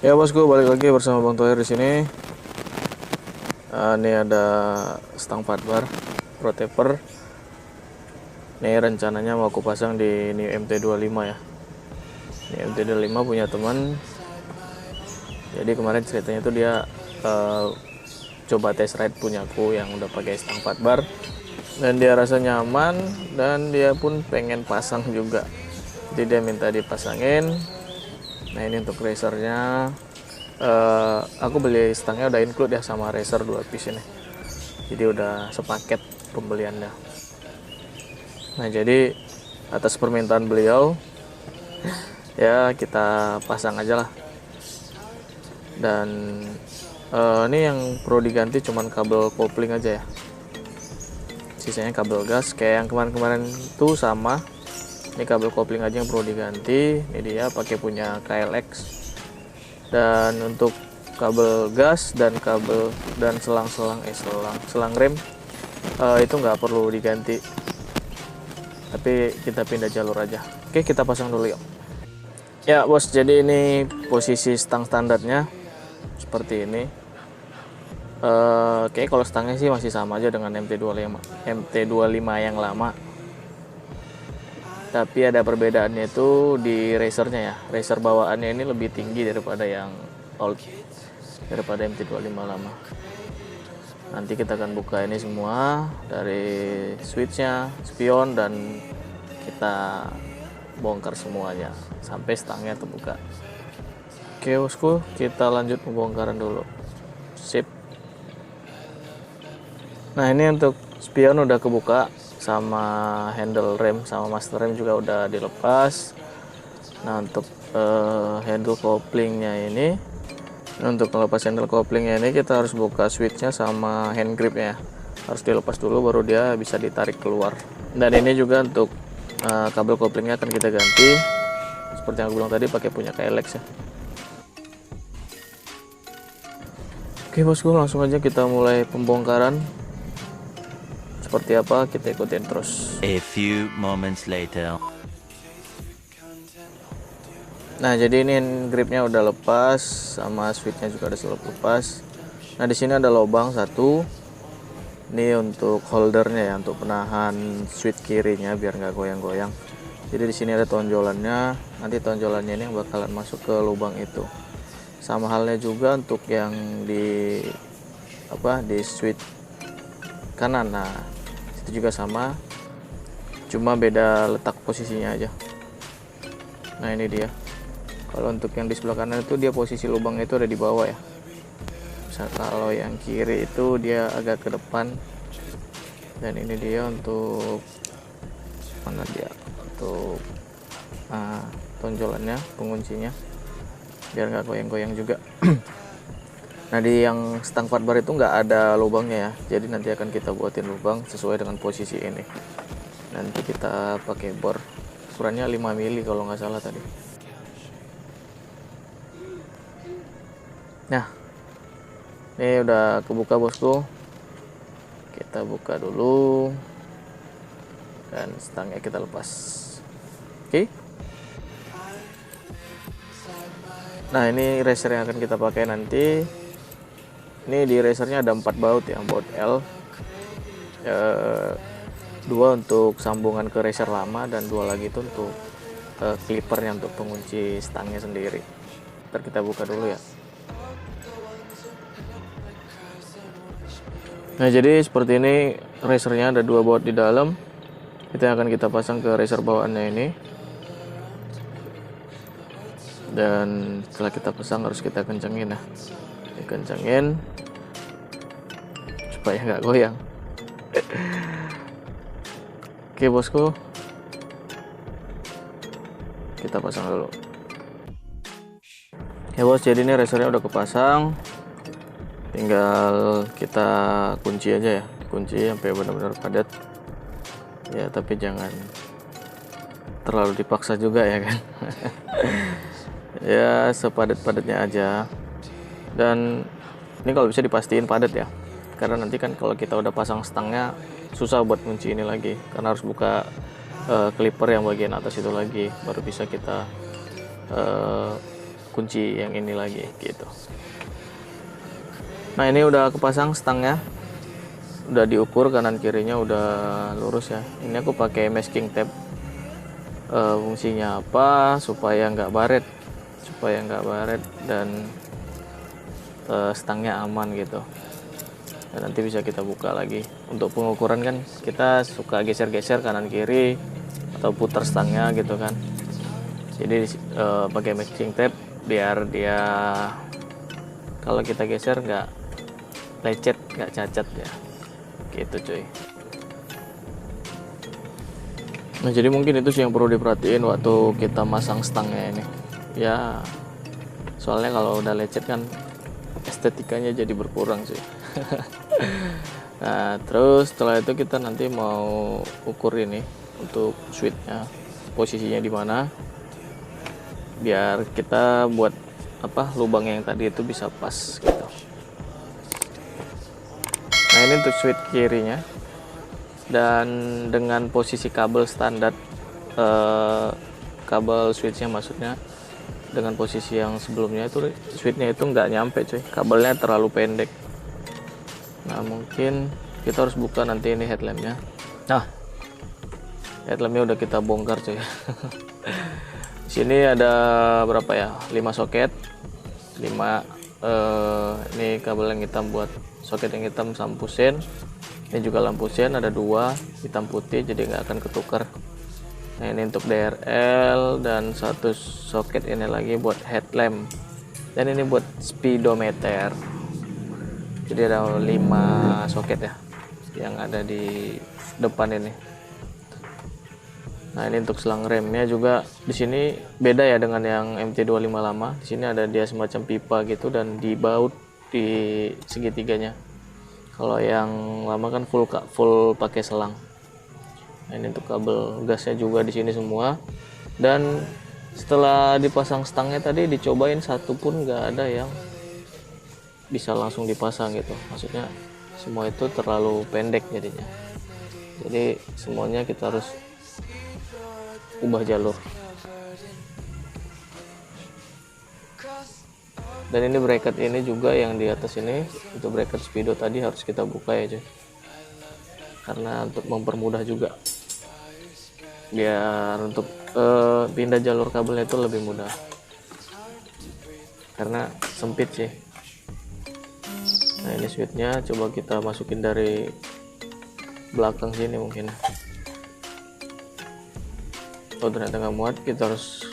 Ya bosku, balik lagi bersama Bang Thohir di sini. Ini ada stang fatbar Pro Taper. Ini rencananya mau aku pasang di New MT25 ya. Ini MT25 punya teman. Jadi kemarin ceritanya tuh dia coba test ride punyaku yang udah pakai stang fatbar, dan dia rasa nyaman dan dia pun pengen pasang juga. Jadi dia minta dipasangin. Nah ini untuk racernya. Aku beli stangnya udah include ya sama racer 2 piece ini, jadi udah sepaket pembeliannya. Nah jadi atas permintaan beliau ya kita pasang aja lah. Dan ini yang perlu diganti cuman kabel kopling aja ya, sisanya kabel gas kayak yang kemarin-kemarin tuh sama. Ini kabel kopling aja yang perlu diganti. Ini dia pakai punya KLX. Dan untuk kabel gas dan kabel dan selang rem itu nggak perlu diganti, tapi kita pindah jalur aja. Oke, kita pasang dulu yuk. Ya bos, jadi ini posisi stang standarnya seperti ini. Oke, kalau stangnya sih masih sama aja dengan MT25 yang lama, tapi ada perbedaannya itu di racernya ya. Racer bawaannya ini lebih tinggi daripada yang old, daripada MT25 lama. Nanti kita akan buka ini semua dari switchnya, spion, dan kita bongkar semuanya sampai stangnya terbuka. Oke bosku, kita lanjut pembongkaran dulu. Sip. Nah ini untuk spion udah kebuka, sama handle rem sama master rem juga udah dilepas. Nah untuk handle couplingnya ini, untuk melepas handle couplingnya ini kita harus buka switchnya sama hand gripnya, harus dilepas dulu baru dia bisa ditarik keluar. Dan ini juga untuk kabel couplingnya akan kita ganti seperti yang aku bilang tadi, pakai punya KLX ya. Oke bosku, langsung aja kita mulai pembongkaran. Seperti apa kita ikutin terus. A few moments later. Nah jadi ini gripnya udah lepas, sama switchnya juga udah lepas. Nah di sini ada lubang satu. Ini untuk holdernya ya, untuk penahan switch kirinya biar nggak goyang-goyang. Jadi di sini ada tonjolannya. Nanti tonjolannya ini yang bakalan masuk ke lubang itu. Sama halnya juga untuk yang di switch kanan. Nah itu juga sama, cuma beda letak posisinya aja. Nah ini dia. Kalau untuk yang di sebelah kanan itu dia posisi lubangnya itu ada di bawah ya. Kalau yang kiri itu dia agak ke depan. Dan ini dia untuk mana dia, untuk tonjolannya, penguncinya, biar nggak goyang-goyang juga. Nah di yang stang fatbar itu nggak ada lubangnya ya, jadi nanti akan kita buatin lubang sesuai dengan posisi ini. Nanti kita pakai bor ukurannya 5 mili kalau nggak salah tadi. Nah ini udah kebuka bosku, kita buka dulu dan stangnya kita lepas. Oke. Nah ini racer yang akan kita pakai nanti. Ini di racernya ada 4 baut ya, baut L, 2 untuk sambungan ke racer lama, dan 2 lagi itu untuk clippernya untuk pengunci stangnya sendiri. Ntar kita buka dulu ya. Nah jadi seperti ini racernya, ada 2 baut di dalam. Itu yang akan kita pasang ke racer bawaannya ini. Dan setelah kita pasang harus kita kencengin ya, dikencengin supaya nggak goyang. Oke bosku, kita pasang dulu ya bos. Jadi ini racernya udah kepasang, tinggal kita kunci aja ya, kunci sampai benar-benar padat ya, tapi jangan terlalu dipaksa juga ya kan. Ya sepadat-padatnya aja. Dan ini kalau bisa dipastiin padat ya, karena nanti kan kalau kita udah pasang stangnya susah buat kunci ini lagi, karena harus buka clipper yang bagian atas itu lagi, baru bisa kita kunci yang ini lagi gitu. Nah ini udah kepasang stangnya, udah diukur kanan kirinya udah lurus ya. Ini aku pakai masking tape. Fungsinya apa? Supaya nggak baret, dan stangnya aman gitu. Dan nanti bisa kita buka lagi. Untuk pengukuran kan kita suka geser-geser kanan kiri atau putar stangnya gitu kan. Jadi pakai masking tape biar dia kalau kita geser nggak lecet, nggak cacat ya gitu cuy. Nah jadi mungkin itu sih yang perlu diperhatiin waktu kita masang stangnya ini ya, soalnya kalau udah lecet kan estetikanya jadi berkurang sih. Nah terus setelah itu kita nanti mau ukur ini untuk switchnya, posisinya di mana biar kita buat apa lubang yang tadi itu bisa pas gitu. Nah ini untuk switch kirinya, dan dengan posisi kabel standar kabel switchnya maksudnya dengan posisi yang sebelumnya itu switchnya itu nggak nyampe cuy, kabelnya terlalu pendek. Nah mungkin kita harus buka nanti ini headlampnya. Nah headlampnya udah kita bongkar cuy. Di sini ada berapa ya, 5 soket, 5 ini kabel yang hitam buat soket yang hitam lampu sen. Ini juga lampu sen, ada 2 hitam putih jadi nggak akan ketukar. Nah ini untuk DRL, dan satu soket ini lagi buat headlamp, dan ini buat speedometer. Jadi ada 5 soket ya yang ada di depan ini. Nah ini untuk selang remnya juga di sini beda ya dengan yang MT25 lama. Di sini ada dia semacam pipa gitu dan dibaut di segitiganya. Kalau yang lama kan full pakai selang. Nah, ini untuk kabel gasnya juga di sini semua. Dan setelah dipasang stangnya tadi dicobain satu pun nggak ada yang bisa langsung dipasang gitu. Maksudnya semua itu terlalu pendek jadinya. Jadi semuanya kita harus ubah jalur. Dan ini bracket ini juga yang di atas ini untuk bracket speedo tadi harus kita buka ya cuy, karena untuk mempermudah juga biar untuk pindah jalur kabelnya itu lebih mudah karena sempit sih. Nah ini switchnya coba kita masukin dari belakang sini mungkin. Oh ternyata nggak muat, kita harus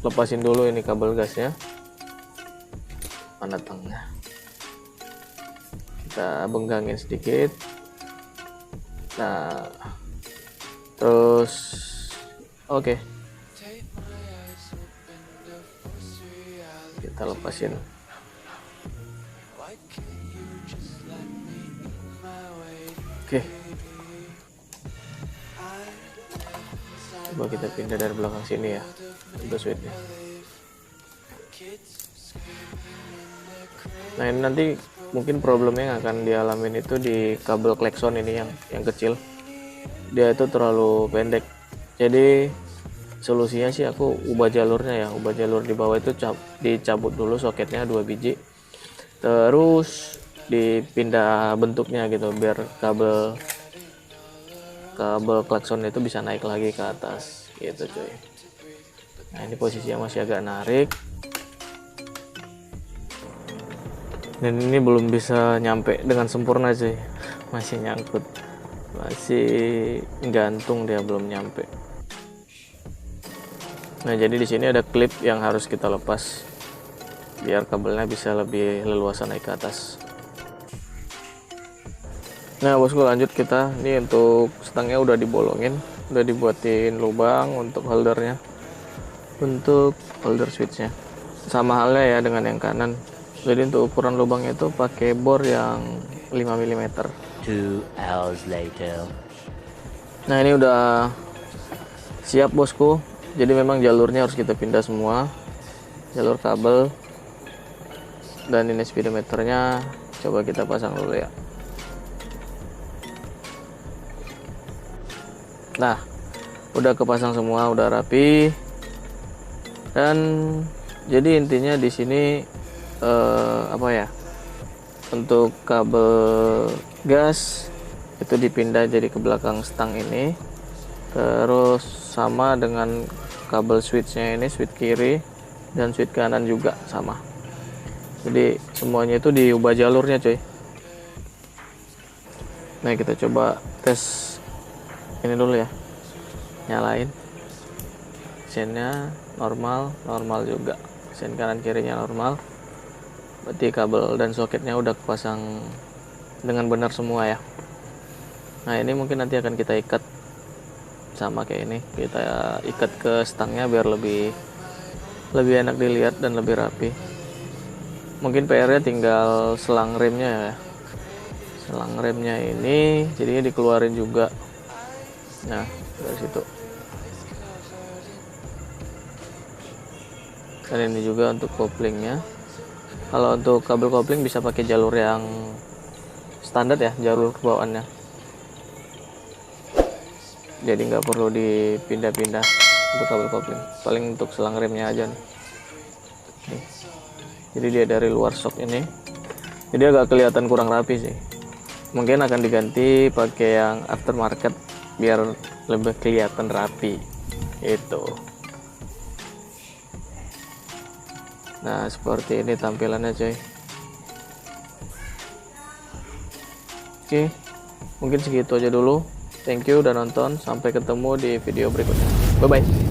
lepasin dulu ini kabel gasnya. Mana tengah, kita benggangin sedikit. Nah terus oke. Kita lepasin. Oke, coba kita pindah dari belakang sini ya untuk switchnya. Nah ini nanti mungkin problemnya yang akan dialamin itu di kabel klakson ini yang kecil, dia itu terlalu pendek. Jadi solusinya sih aku ubah jalurnya ya, ubah jalur di bawah itu dicabut dulu soketnya 2 biji, terus dipindah bentuknya gitu biar kabel klakson itu bisa naik lagi ke atas gitu cuy. Nah ini posisinya masih agak narik. Dan ini belum bisa nyampe dengan sempurna sih, masih nyangkut, masih gantung, dia belum nyampe. Nah jadi di sini ada klip yang harus kita lepas biar kabelnya bisa lebih leluasa naik ke atas. Nah bosku lanjut kita, ini untuk stangnya udah dibolongin, udah dibuatin lubang untuk holdernya, untuk holder switchnya. Sama halnya ya dengan yang kanan. Jadi untuk ukuran lubangnya itu pakai bor yang 5 mm. 2 hours later. Nah ini udah siap bosku. Jadi memang jalurnya harus kita pindah semua, jalur kabel. Dan ini speedometernya coba kita pasang dulu ya. Nah udah kepasang semua, udah rapi. Dan Jadi intinya di sini apa ya, untuk kabel gas itu dipindah jadi ke belakang stang ini, terus sama dengan kabel switchnya ini, switch kiri dan switch kanan juga sama. Jadi semuanya itu diubah jalurnya coy. Nah kita coba tes ini dulu ya, nyalain sennya normal juga, sen kanan kirinya normal, berarti kabel dan soketnya udah kepasang dengan benar semua ya. Nah ini mungkin nanti akan kita ikat sama kayak ini, kita ikat ke stangnya biar lebih enak dilihat dan lebih rapi. Mungkin PR-nya tinggal selang remnya ya, selang remnya ini jadinya dikeluarin juga. Nah dari situ. Dan ini juga untuk koplingnya. Kalau untuk kabel kopling bisa pakai jalur yang standar ya, jalur bawaannya. Jadi nggak perlu dipindah-pindah untuk kabel kopling. Paling untuk selang remnya aja nih. Nih. Jadi dia dari luar sok ini. Jadi agak kelihatan kurang rapi sih. Mungkin akan diganti pakai yang aftermarket biar lebih kelihatan rapi. Itu. Nah seperti ini tampilannya coy. Oke, mungkin segitu aja dulu. Thank you udah nonton, sampai ketemu di video berikutnya. Bye bye.